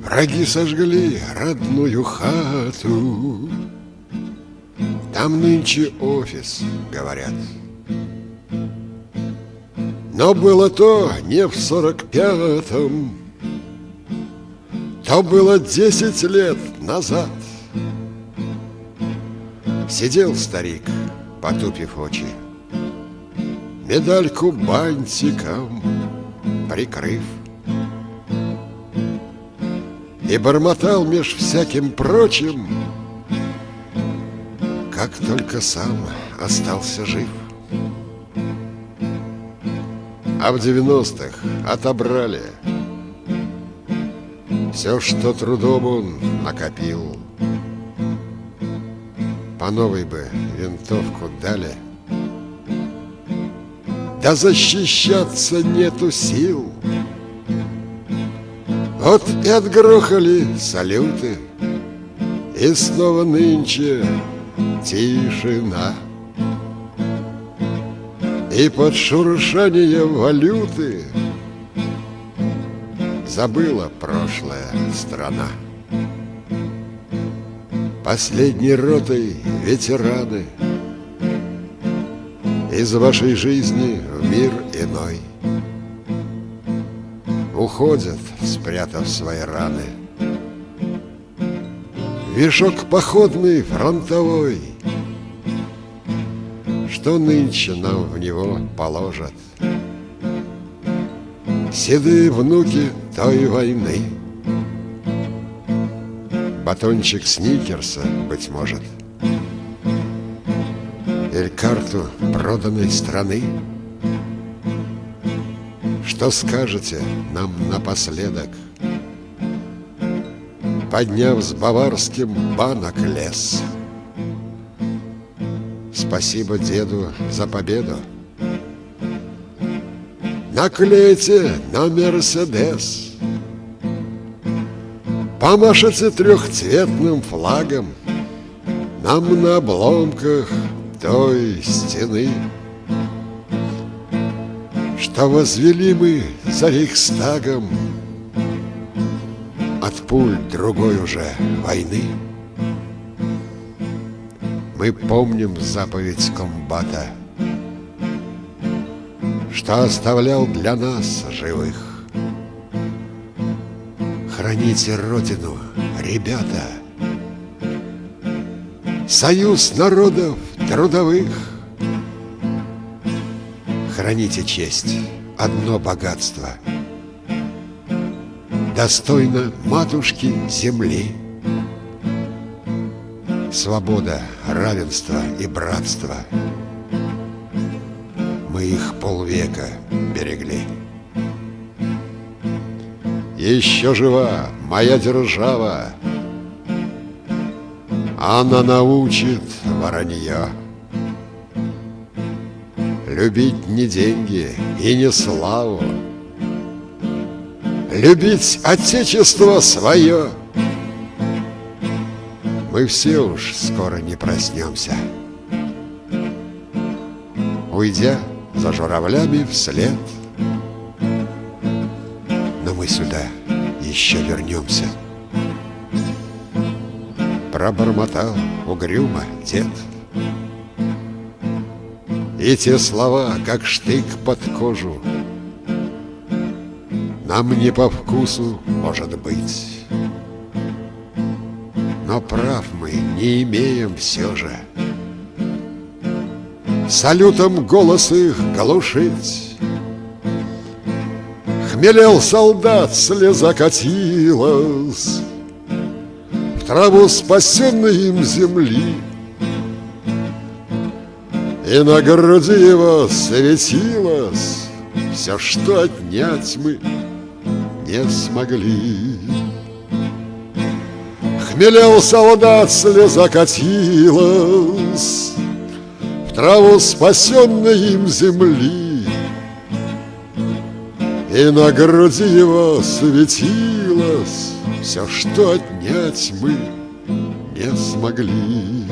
Враги сожгли родную хату. Там нынче офис, говорят. Но было то не в 45-м, то было 10 лет назад. Сидел старик, потупив очи, медальку бантиком прикрыв, и бормотал меж всяким прочим, как только сам остался жив. А в 90-х отобрали все, что трудом он накопил. По новой бы винтовку дали, да защищаться нету сил. Вот и отгрохали салюты, и снова нынче тишина. И под шуршание валюты забыла прошлая страна. Последней ротой ветераны из вашей жизни в мир иной уходят, спрятав свои раны. Вишок походный фронтовой, что нынче нам в него положат седые внуки той войны. Батончик сникерса, быть может, или карту проданной страны. Что скажете нам напоследок, подняв с баварским банок лес? Спасибо деду за победу. Наклейте на Мерседес, помашите трехцветным флагом нам на обломках той стены, что возвели мы за Рейхстагом от пуль другой уже войны. Мы помним заповедь комбата, что оставлял для нас живых. Храните Родину, ребята, союз народов трудовых. Храните честь, одно богатство, достойно матушки земли. Свобода, равенство и братство, мы их полвека берегли. Еще жива моя держава, она научит воронья любить не деньги и не славу, любить отечество свое. Мы все уж скоро не проснемся, уйдя за журавлями вслед. Но мы сюда еще вернемся. Пробормотал угрюмо дед, и те слова, как штык под кожу, нам не по вкусу, может быть. Но прав мы не имеем все же салютом голос их глушить. Хмелел солдат, слеза катилась в траву спасенной им земли, и на груди его светилось все, что отнять мы не смогли. Хмелел солдат, слеза катилась в траву спасенной им земли, и на груди его светилось все, что отнять мы не смогли.